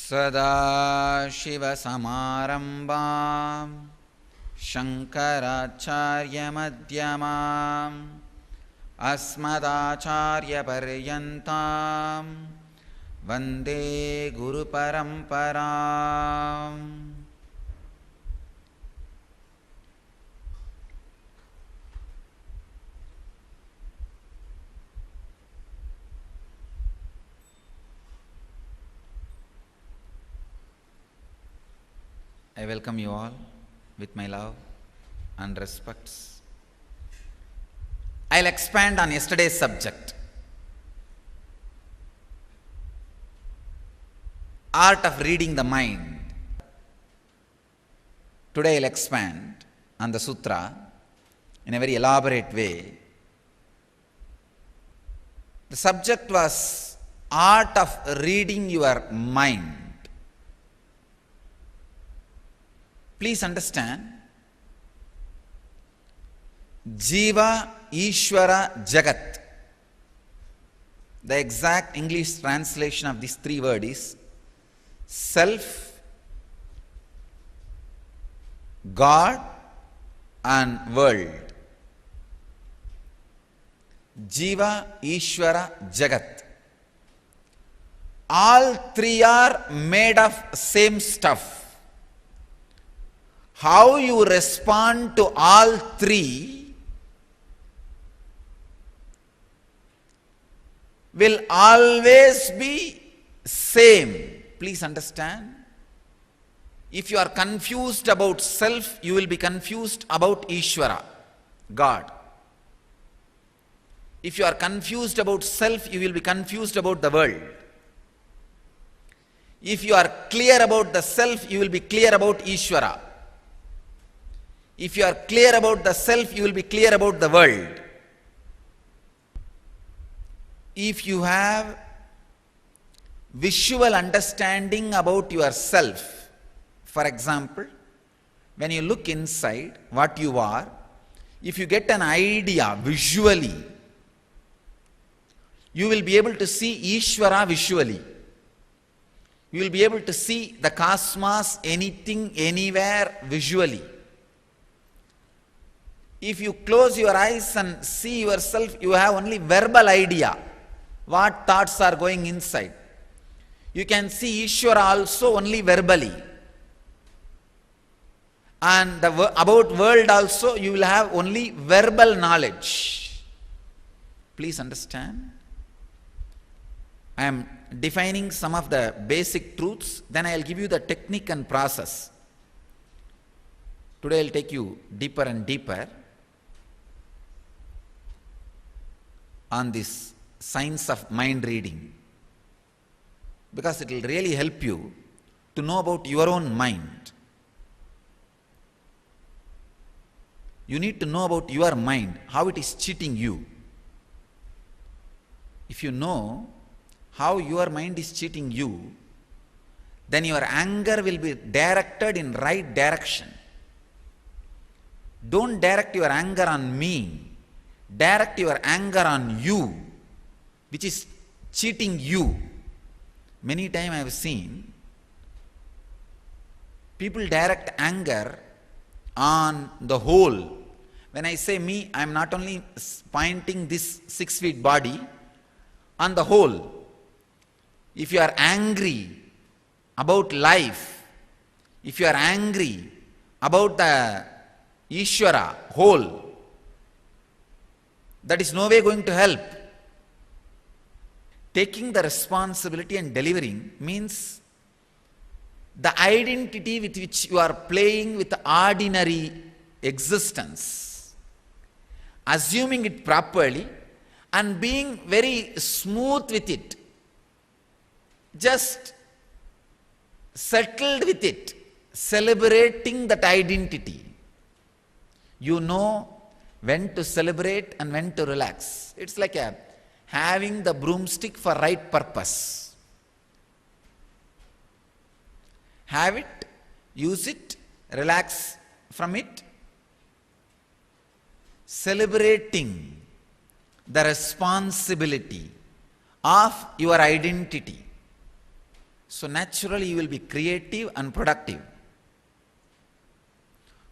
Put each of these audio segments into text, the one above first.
सदाशिवसमारम्भां शङ्कराचार्यमध्यमाम् अस्मदाचार्यपर्यन्तां वन्दे गुरुपरम्पराम्। I welcome you all with my love and respects. I'll expand on yesterday's subject, art of reading the mind. Today I'll expand on the sutra in a very elaborate way. The subject was art of reading your mind. Please understand, Jiva, Ishvara, Jagat. The exact English translation of these three words is self, God and world. Jiva, Ishvara, Jagat. All three are made of same stuff. How you respond to all three will always be same. Please understand. If you are confused about self, you will be confused about Ishvara, God. If you are confused about self, you will be confused about the world. If you are clear about the self, you will be clear about Ishvara. If you are clear about the self, you will be clear about the world. If you have visual understanding about yourself, for example, when you look inside what you are, if you get an idea visually, you will be able to see Ishvara visually. You will be able to see the cosmos, anything, anywhere visually. If you close your eyes and see yourself, you have only verbal idea, what thoughts are going inside. You can see Ishvara also only verbally. And about world also, you will have only verbal knowledge. Please understand. I am defining some of the basic truths, then I will give you the technique and process. Today I will take you deeper and deeper on this science of mind reading, because it will really help you to know about your own mind. You need to know about your mind, how it is cheating you. If you know how your mind is cheating you, then your anger will be directed in right direction. Don't direct your anger on me. Direct your anger on you, which is cheating you. Many times I have seen people direct anger on the whole. When I say me, I am not only pointing this 6 feet body, on the whole. If you are angry about life, if you are angry about the Ishvara whole, that is no way going to help. Taking the responsibility and delivering means the identity with which you are playing with ordinary existence, assuming it properly and being very smooth with it, just settled with it, celebrating that identity. You know when to celebrate and when to relax. It's like having the broomstick for right purpose. Have it, use it, relax from it. Celebrating the responsibility of your identity. So naturally you will be creative and productive.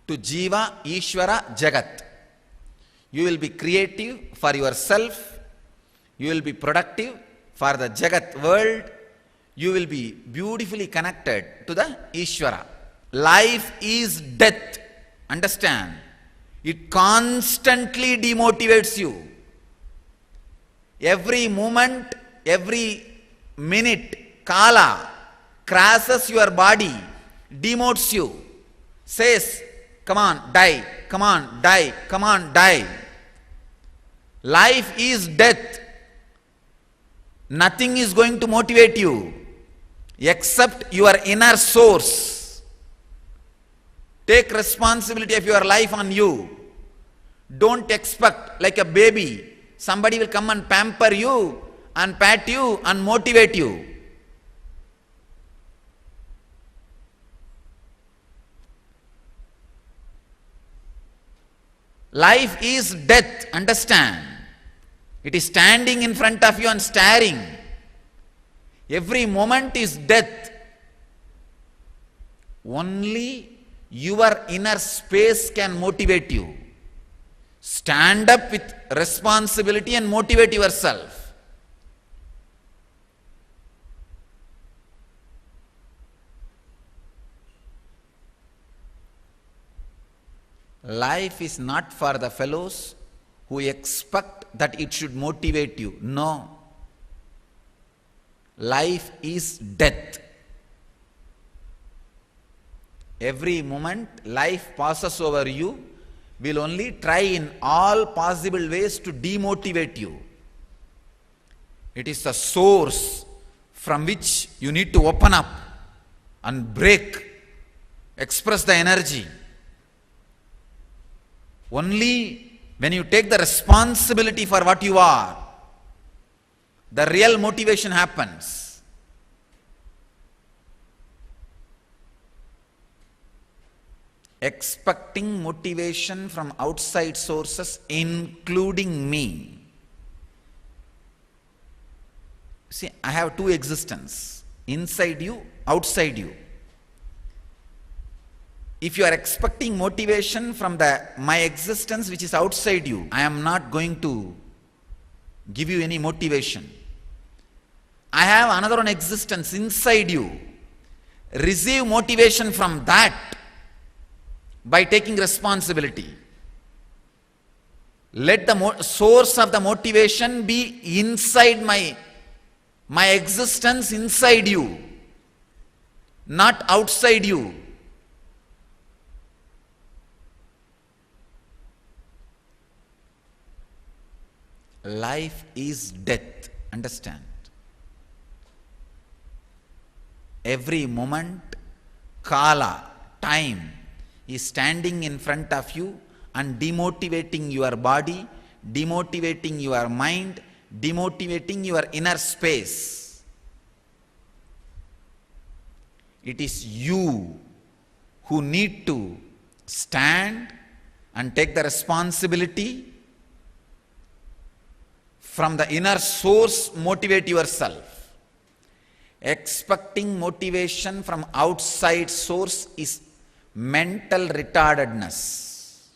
To Jiva, Ishvara, Jagat. You will be creative for yourself. You will be productive for the Jagat world. You will be beautifully connected to the Ishvara. Life is death. Understand? It constantly demotivates you. Every moment, every minute, kala crashes your body, demotes you, says, come on, die, come on, die, come on, die. Life is death. Nothing is going to motivate you except your inner source. Take responsibility of your life on you. Don't expect, like a baby, somebody will come and pamper you and pat you and motivate you. Life is death, understand. It is standing in front of you and staring. Every moment is death. Only your inner space can motivate you. Stand up with responsibility and motivate yourself. Life is not for the fellows who expect that it should motivate you. No. Life is death. Every moment life passes over you will only try in all possible ways to demotivate you. It is the source from which you need to open up and break, express the energy. Only when you take the responsibility for what you are, the real motivation happens. Expecting motivation from outside sources, including me. See, I have two existences, inside you, outside you. If you are expecting motivation from my existence which is outside you, I am not going to give you any motivation. I have another one existence inside you. Receive motivation from that by taking responsibility. Let the source of the motivation be inside my existence, inside you, not outside you. Life is death, understand. Every moment, kala, time, is standing in front of you and demotivating your body, demotivating your mind, demotivating your inner space. It is you who need to stand and take the responsibility. From the inner source, motivate yourself. Expecting motivation from outside source is mental retardedness.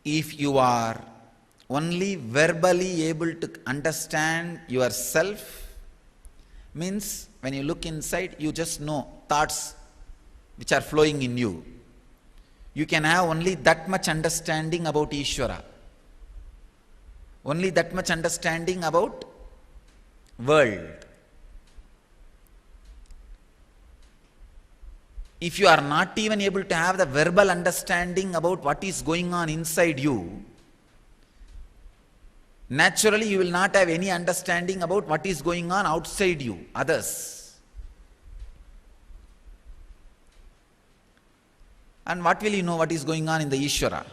If you are only verbally able to understand yourself, means when you look inside, you just know thoughts which are flowing in you. You can have only that much understanding about Ishvara. Only that much understanding about world. If you are not even able to have the verbal understanding about what is going on inside you, naturally you will not have any understanding about what is going on outside you, others. And what will you know what is going on in the Ishvara?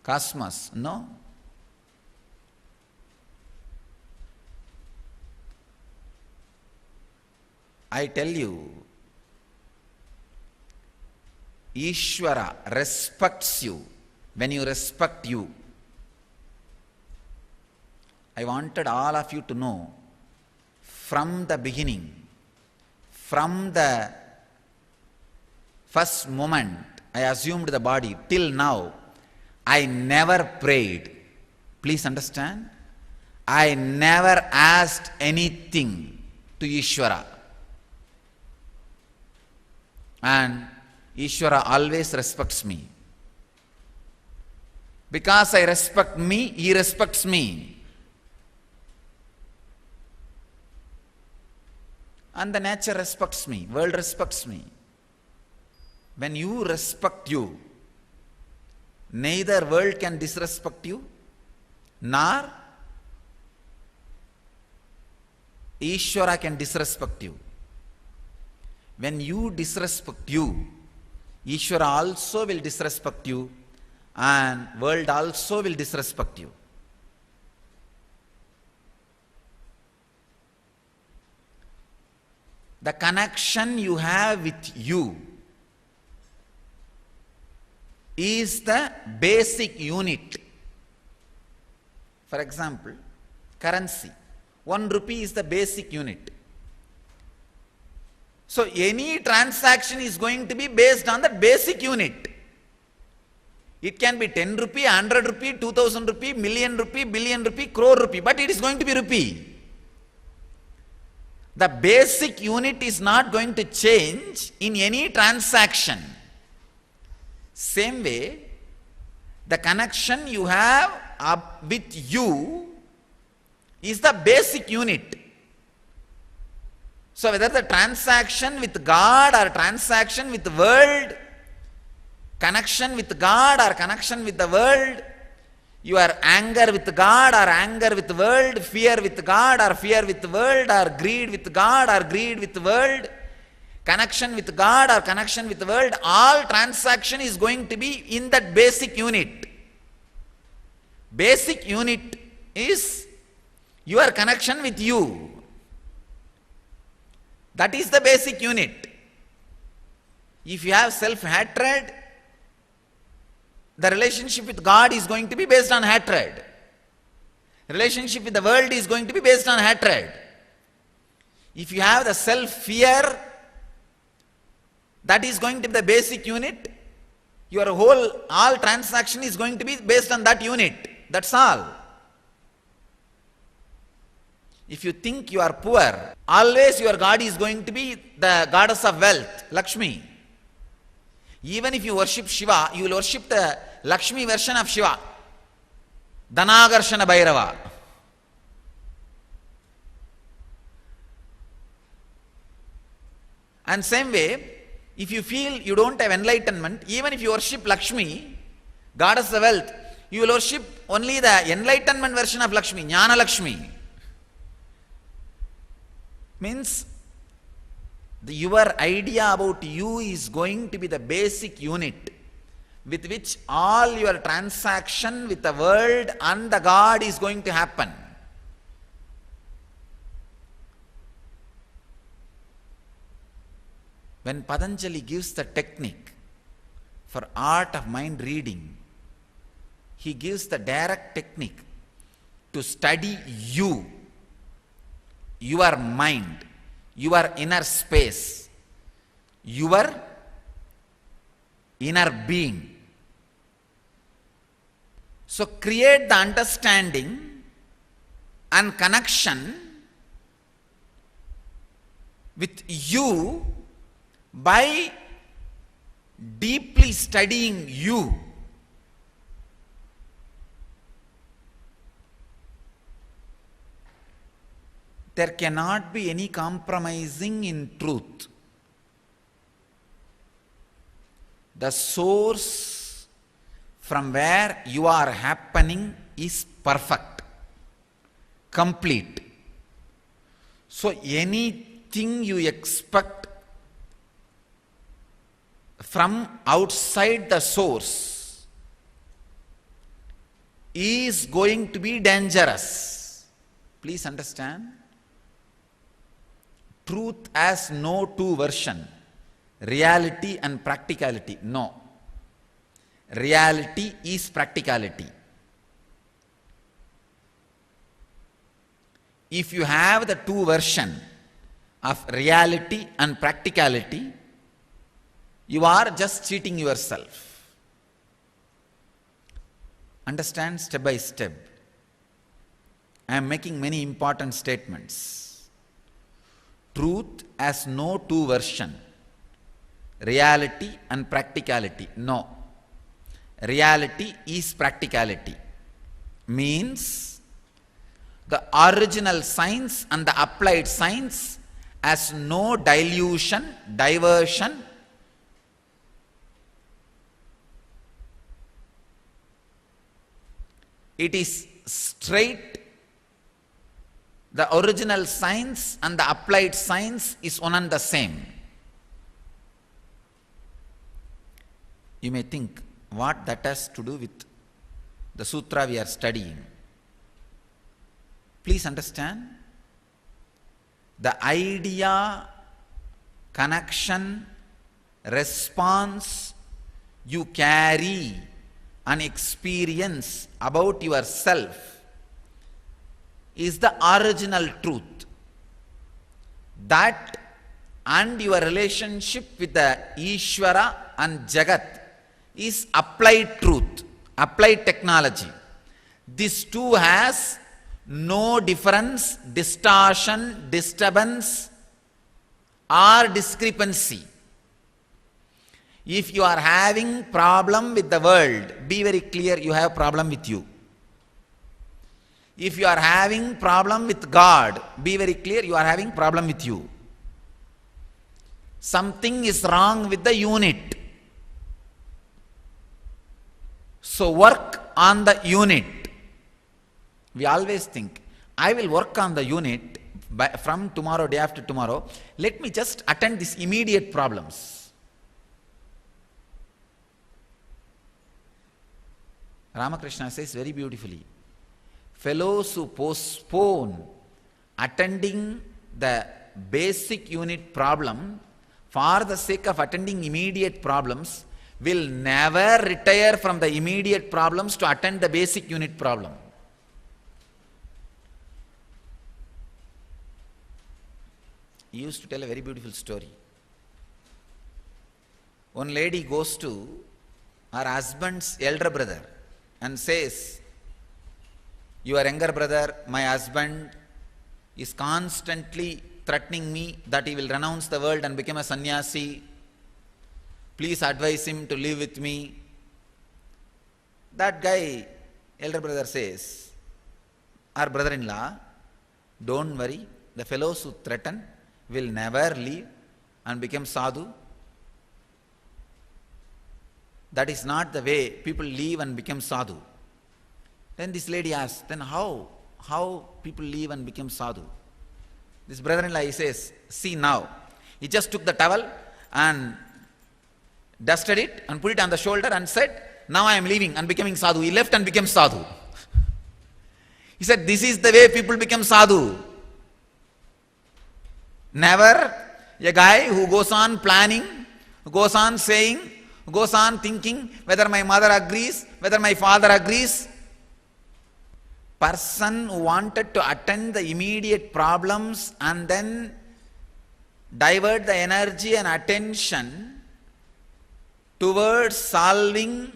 Cosmos? No. I tell you, Ishvara respects you when you respect you. I wanted all of you to know from the beginning, from the first moment I assumed the body till now, I never prayed. Please understand? I never asked anything to Ishvara. And Ishvara always respects me. Because I respect me, he respects me. And the nature respects me, world respects me. When you respect you, neither world can disrespect you, nor Ishvara can disrespect you. When you disrespect you, Ishvara also will disrespect you, and world also will disrespect you. The connection you have with you is the basic unit. For example, currency. 1 rupee is the basic unit. So any transaction is going to be based on the basic unit. It can be 10 rupee, 100 rupee, 2000 rupee, million rupee, billion rupee, crore rupee, but it is going to be rupee. The basic unit is not going to change in any transaction. Same way, the connection you have with you is the basic unit. So whether the transaction with God or transaction with the world, connection with God or connection with the world, your anger with God or anger with the world, fear with God or fear with the world, or greed with God or greed with the world, connection with God or connection with the world, all transaction is going to be in that basic unit. Basic unit is your connection with you. That is the basic unit. If you have self-hatred, the relationship with God is going to be based on hatred. Relationship with the world is going to be based on hatred. If you have the self-fear, that is going to be the basic unit. Your all transaction is going to be based on that unit. That's all. If you think you are poor, always your God is going to be the goddess of wealth, Lakshmi. Even if you worship Shiva, you will worship the Lakshmi version of Shiva, Dhanagarshana Bhairava. And same way, if you feel you don't have enlightenment, even if you worship Lakshmi, goddess of wealth, you will worship only the enlightenment version of Lakshmi, Jnana Lakshmi. Means your idea about you is going to be the basic unit with which all your transaction with the world and the God is going to happen. When Patanjali gives the technique for art of mind reading, he gives the direct technique to study you, your mind, your inner space, your inner being. So create the understanding and connection with you by deeply studying you. There cannot be any compromising in truth. The source from where you are happening is perfect, complete. So anything you expect from outside the source is going to be dangerous. Please understand. Truth has no two version. reality and practicality. No. Reality is practicality. If you have the two version of reality and practicality, you are just cheating yourself. Understand step by step. I am making many important statements. Truth has no two version. Reality and practicality. No. Reality is practicality. Means the original science and the applied science has no dilution, diversion. It is straight. The original science and the applied science is one and the same. You may think, what that has to do with the sutra we are studying? Please understand, the idea, connection, response you carry an experience about yourself is the original truth. That and your relationship with the Ishvara and Jagat is applied truth, applied technology. This too has no difference, distortion, disturbance or discrepancy. If you are having problem with the world, be very clear you have problem with you. If you are having problem with God, be very clear you are having problem with you. Something is wrong with the unit. So work on the unit. We always think, I will work on the unit from tomorrow, day after tomorrow. Let me just attend these immediate problems. Ramakrishna says very beautifully, fellows who postpone attending the basic unit problem for the sake of attending immediate problems will never retire from the immediate problems to attend the basic unit problem. He used to tell a very beautiful story. One lady goes to her husband's elder brother and says, your younger brother, my husband, is constantly threatening me that he will renounce the world and become a sannyasi. Please advise him to live with me. That guy, elder brother, says, our brother-in-law, don't worry, the fellows who threaten will never leave and become sadhu. That is not the way people leave and become sadhu. Then this lady asks, then how people leave and become sadhu? This brother-in-law, he says, see now, he just took the towel and dusted it and put it on the shoulder and said, now I am leaving and becoming sadhu. He left and became sadhu. He said, this is the way people become sadhu. Never a guy who goes on planning, who goes on saying, who goes on thinking whether my mother agrees, whether my father agrees. Person who wanted to attend the immediate problems and then divert the energy and attention towards solving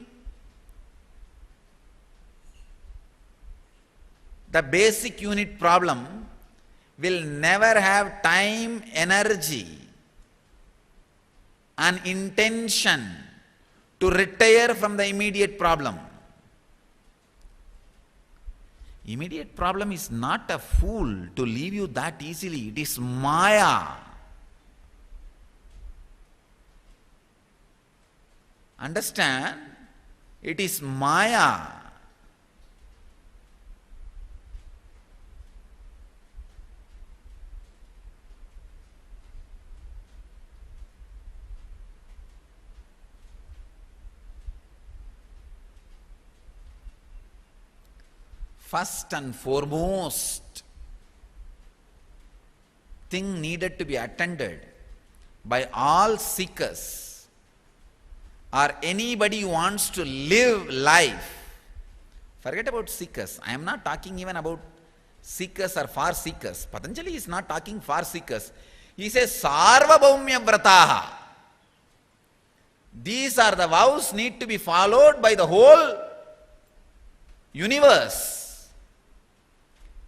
the basic unit problem will never have time, energy and intention to retire from the immediate problem. Immediate problem is not a fool to leave you that easily. It is Maya. Understand? It is Maya. First and foremost thing needed to be attended by all seekers or anybody who wants to live life. Forget about seekers. I am not talking even about seekers or far seekers. Patanjali is not talking far seekers. He says sarvabhaumya vrataha. These are the vows need to be followed by the whole universe.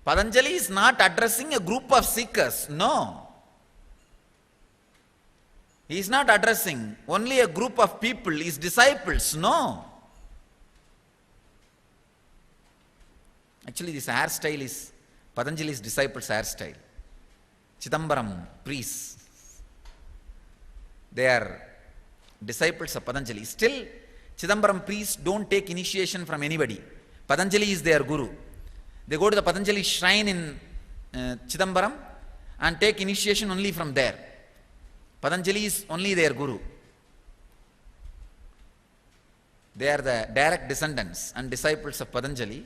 Patanjali is not addressing a group of seekers. No. He is not addressing only a group of people, his disciples. No. Actually, this hairstyle is Patanjali's disciples' hairstyle. Chidambaram priests, they are disciples of Patanjali. Still, Chidambaram priests don't take initiation from anybody. Patanjali is their guru. They go to the Patanjali shrine in Chidambaram and take initiation only from there. Patanjali is only their guru. They are the direct descendants and disciples of Patanjali.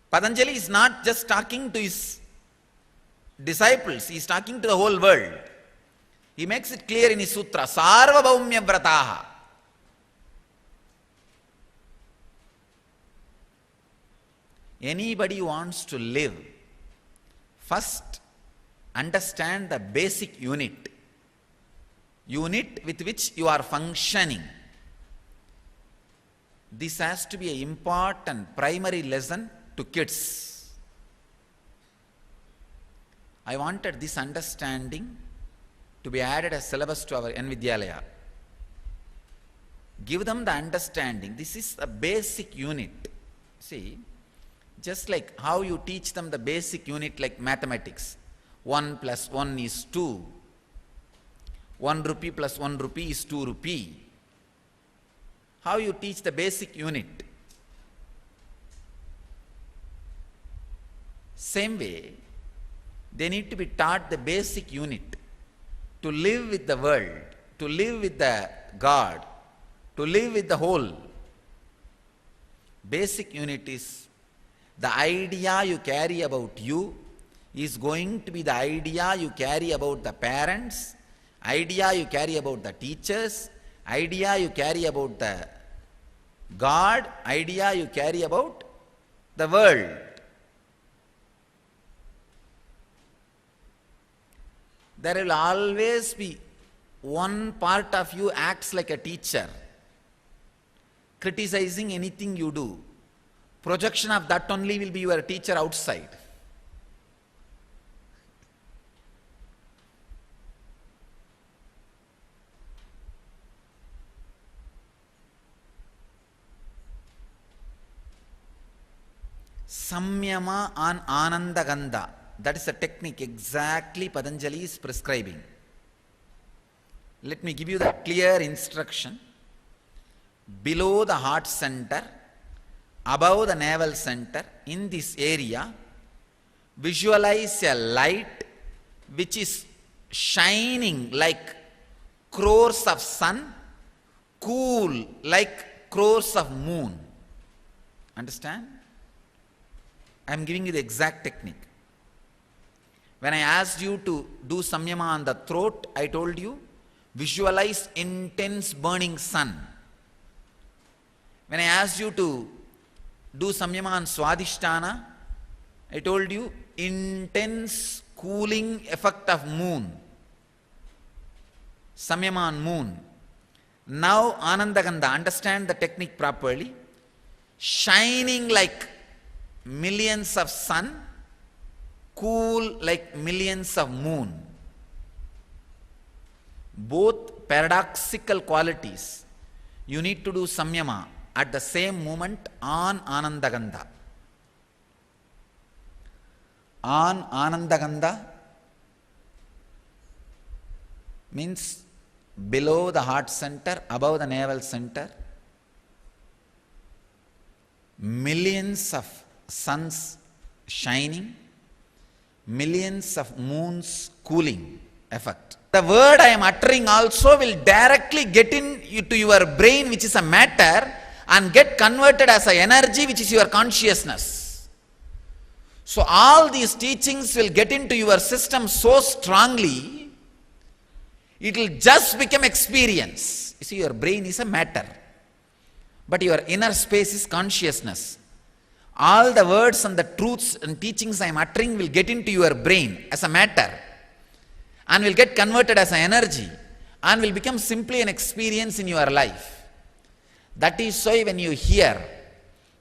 Patanjali is not just talking to his disciples, he is talking to the whole world. He makes it clear in his sutra, sarvabhaumya vrataha. Anybody who wants to live, first understand the basic unit with which you are functioning. This has to be an important primary lesson to kids. I wanted this understanding to be added as syllabus to our N-Vidyalaya. Give them the understanding. This is a basic unit. See, just like how you teach them the basic unit like mathematics. 1 plus 1 is 2. 1 rupee plus 1 rupee is 2 rupee. How you teach the basic unit. Same way, they need to be taught the basic unit to live with the world, to live with the God, to live with the whole. Basic unit is the idea you carry about you is going to be the idea you carry about the parents, idea you carry about the teachers, idea you carry about the God, idea you carry about the world. There will always be one part of you acts like a teacher, criticizing anything you do. Projection of that only will be your teacher outside. Samyama on Anandagandha. That is a technique exactly Patanjali is prescribing. Let me give you the clear instruction. Below the heart center, above the navel center, in this area, visualize a light which is shining like crores of sun, cool like crores of moon. Understand? I am giving you the exact technique. When I asked you to do samyama on the throat, I told you, visualize intense burning sun. When I asked you to do samyama on swadhisthana, I told you, intense cooling effect of moon. Samyama on moon. Now Anandagandha, understand the technique properly. Shining like millions of sun, cool like millions of moon. Both paradoxical qualities. You need to do samyama at the same moment on Anandagandha. On Anandagandha means below the heart center, above the navel center, millions of suns shining, millions of moons cooling effect. The word I am uttering also will directly get into your brain, which is a matter, and get converted as an energy, which is your consciousness. So all these teachings will get into your system so strongly, it will just become experience. You see, your brain is a matter, but your inner space is consciousness. All the words and the truths and teachings I am uttering will get into your brain as a matter and will get converted as an energy and will become simply an experience in your life. That is why when you hear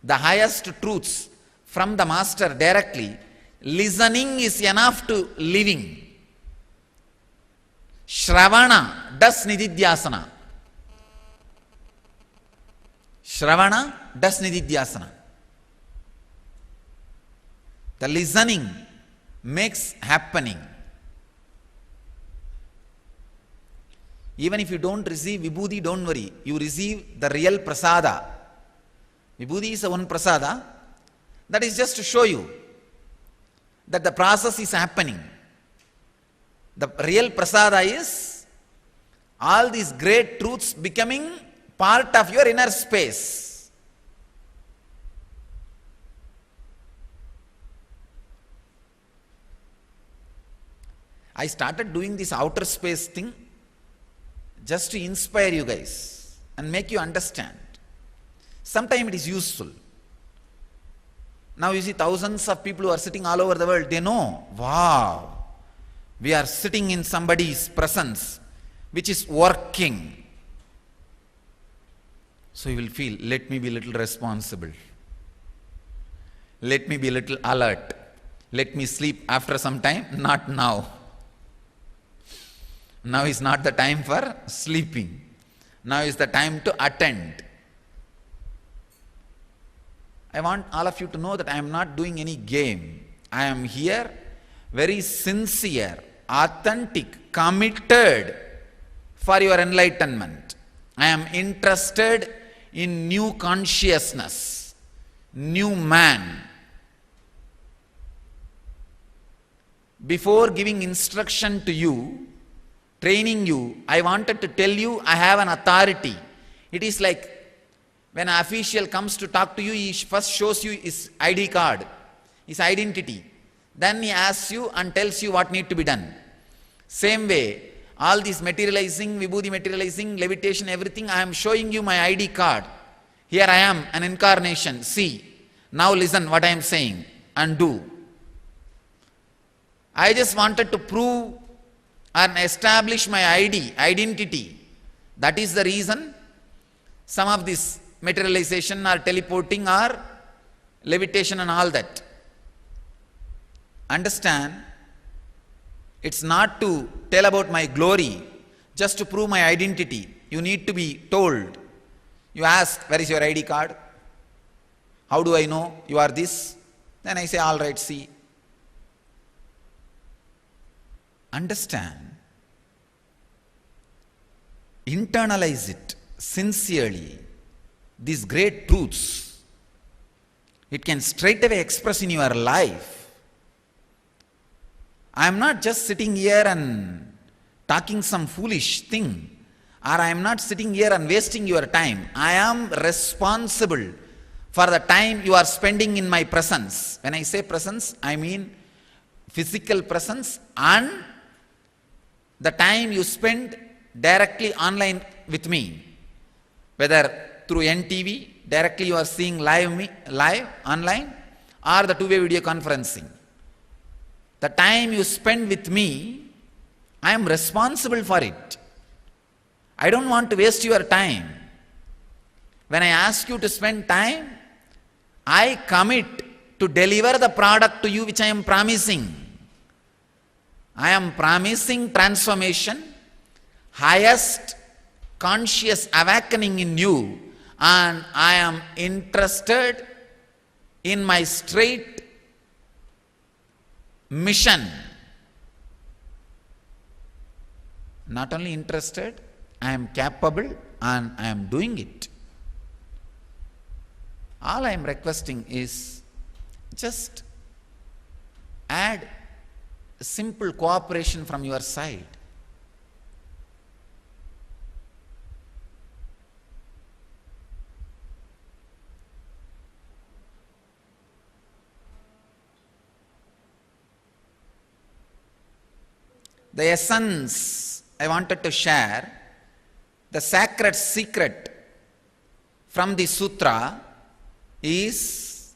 the highest truths from the Master directly, listening is enough to living. Shravana does nididhyasana. Shravana does nididhyasana. The listening makes happening. Even if you don't receive vibhuti, don't worry. You receive the real prasada. Vibhuti is the one prasada. That is just to show you that the process is happening. The real prasada is all these great truths becoming part of your inner space. I started doing this outer space thing just to inspire you guys and make you understand. Sometimes it is useful. Now you see thousands of people who are sitting all over the world, they know, wow, we are sitting in somebody's presence which is working. So you will feel, let me be a little responsible. Let me be a little alert. Let me sleep after some time, not now. Now is not the time for sleeping. Now is the time to attend. I want all of you to know that I am not doing any game. I am here very sincere, authentic, committed for your enlightenment. I am interested in new consciousness, new man. Before giving instruction to you, training you, I wanted to tell you I have an authority. It is like when an official comes to talk to you, he first shows you his ID card, his identity. Then he asks you and tells you what needs to be done. Same way, all this materializing, vibhuti materializing, levitation, everything, I am showing you my ID card. Here I am, an incarnation. See, now listen what I am saying and do. I just wanted to prove and establish my identity. That is the reason some of this materialization or teleporting or levitation and all that. Understand, it's not to tell about my glory, just to prove my identity. You need to be told. You ask, where is your ID card? How do I know you are this? Then I say, all right, see. Understand. Internalize it sincerely. These great truths, it can straightaway express in your life. I am not just sitting here and talking some foolish thing, or I am not sitting here and wasting your time. I am responsible for the time you are spending in my presence. When I say presence, I mean physical presence and the time you spend directly online with me, whether through NTV, directly you are seeing live online, or the two-way video conferencing. The time you spend with me, I am responsible for it. I don't want to waste your time. When I ask you to spend time, I commit to deliver the product to you which I am promising. I am promising transformation, highest conscious awakening in you, and I am interested in my straight mission. Not only interested, I am capable and I am doing it. All I am requesting is just add simple cooperation from your side. the essence I wanted to share, the sacred secret from the sutra is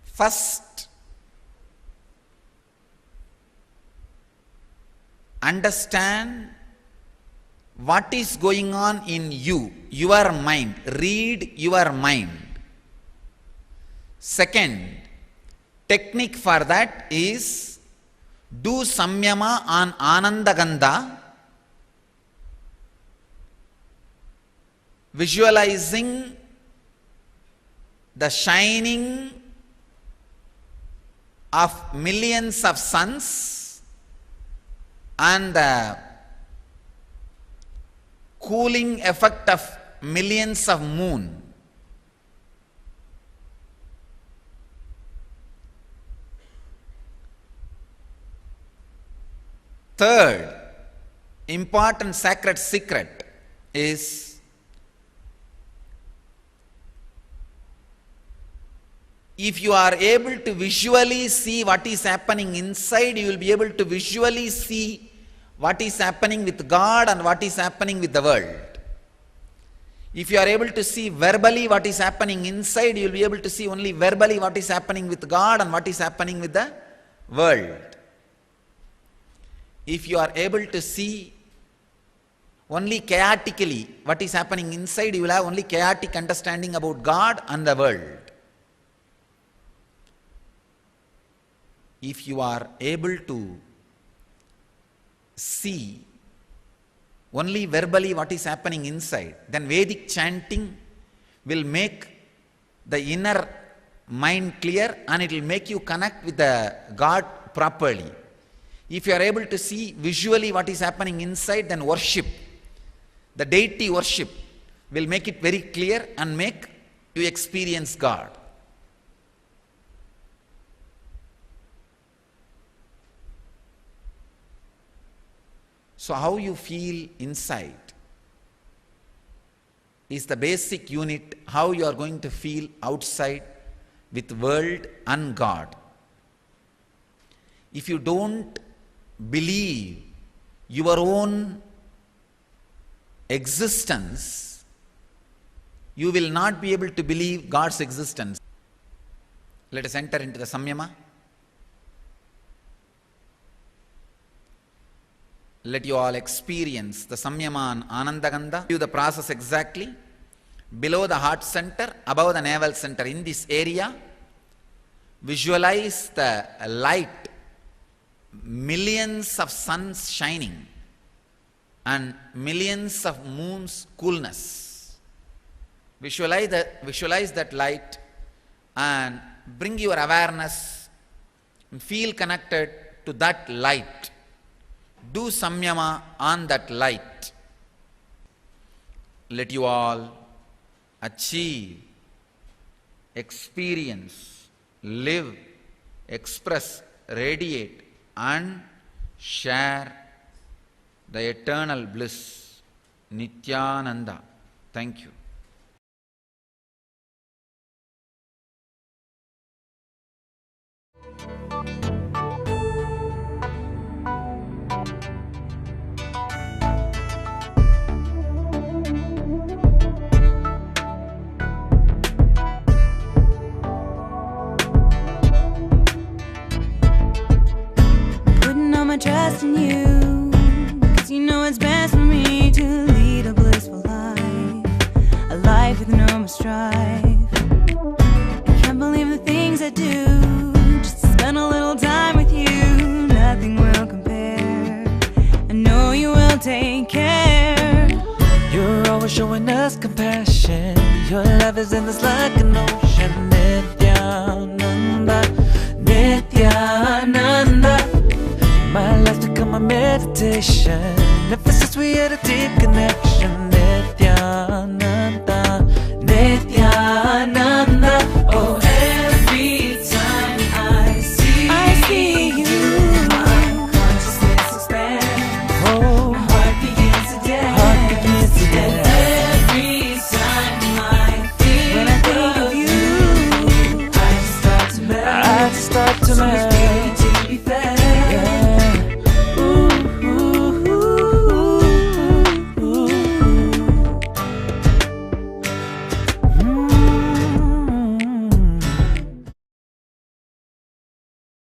first, understand what is going on in you, your mind. Read your mind. Second, technique for that is do samyama on Anandagandha, visualizing the shining of millions of suns and the cooling effect of millions of moon. Third important sacred secret is if you are able to visually see what is happening inside, you will be able to visually see what is happening with God and what is happening with the world. If you are able to see verbally what is happening inside, you will be able to see only verbally what is happening with God and what is happening with the world. If you are able to see only chaotically what is happening inside, you will have only chaotic understanding about God and the world. If you are able to see only verbally what is happening inside, then Vedic chanting will make the inner mind clear and it will make you connect with the God properly. If you are able to see visually what is happening inside, then worship, the deity worship, will make it very clear and make you experience God. So how you feel inside is the basic unit how you are going to feel outside with world and God. If you don't believe your own existence, you will not be able to believe God's existence. Let us enter into the samyama. Let you all experience the samyama on Anandagandha. Do the process exactly. Below the heart center, above the navel center, in this area, visualize the light, millions of suns shining and millions of moons coolness. Visualize that light and bring your awareness and feel connected to that light. Do samyama on that light. Let you all achieve, experience, live, express, radiate and share the eternal bliss, Nityananda. Thank you. Trust in you, 'cause you know it's best for me to lead a blissful life, a life with no more strife. I can't believe the things I do, just to spend a little time with you. Nothing will compare, I know you will take care. You're always showing us compassion, your love is endless like an ocean. Nityananda, Nityananda. My life's become a meditation. Ever since we had a deep connection.